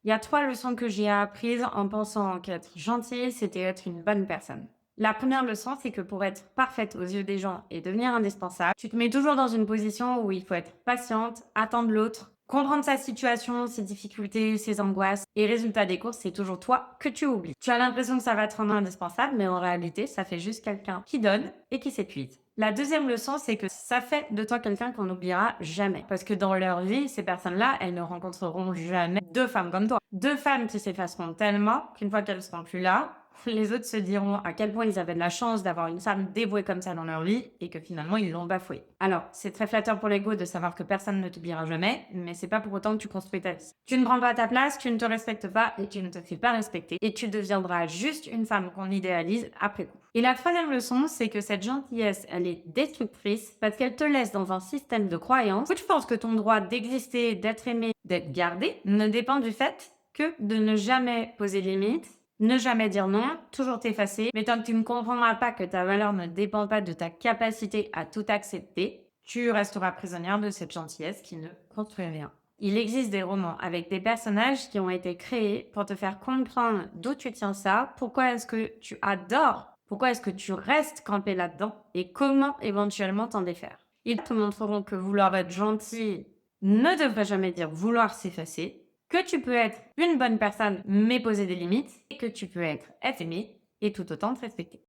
Il y a 3 leçons que j'ai apprises en pensant qu'être gentil, c'était être une bonne personne. La première leçon, c'est que pour être parfaite aux yeux des gens et devenir indispensable, tu te mets toujours dans une position où il faut être patiente, attendre l'autre, comprendre sa situation, ses difficultés, ses angoisses. Et résultat des courses, c'est toujours toi que tu oublies. Tu as l'impression que ça va te rendre indispensable, mais en réalité, ça fait juste quelqu'un qui donne et qui s'épuise. La deuxième leçon, c'est que ça fait de toi quelqu'un qu'on n'oubliera jamais. Parce que dans leur vie, ces personnes-là, elles ne rencontreront jamais deux femmes comme toi. Deux femmes qui s'effaceront tellement qu'une fois qu'elles seront plus là, les autres se diront à quel point ils avaient de la chance d'avoir une femme dévouée comme ça dans leur vie et que finalement ils l'ont bafouée. Alors, c'est très flatteur pour l'ego de savoir que personne ne t'oubliera jamais, mais c'est pas pour autant que tu construis ta vie. Tu ne prends pas ta place, tu ne te respectes pas et tu ne te fais pas respecter et tu deviendras juste une femme qu'on idéalise après coup. Et la troisième leçon, c'est que cette gentillesse, elle est destructrice parce qu'elle te laisse dans un système de croyance où tu penses que ton droit d'exister, d'être aimé, d'être gardé ne dépend du fait que de ne jamais poser de limites, ne jamais dire non, toujours t'effacer, mais tant que tu ne comprendras pas que ta valeur ne dépend pas de ta capacité à tout accepter, tu resteras prisonnière de cette gentillesse qui ne construit rien. Il existe des romans avec des personnages qui ont été créés pour te faire comprendre d'où tu tiens ça, pourquoi est-ce que tu adores, pourquoi est-ce que tu restes campé là-dedans et comment éventuellement t'en défaire. Ils te montreront que vouloir être gentil ne devrait jamais dire vouloir s'effacer, que tu peux être une bonne personne mais poser des limites et que tu peux être aimé et tout autant te respecter.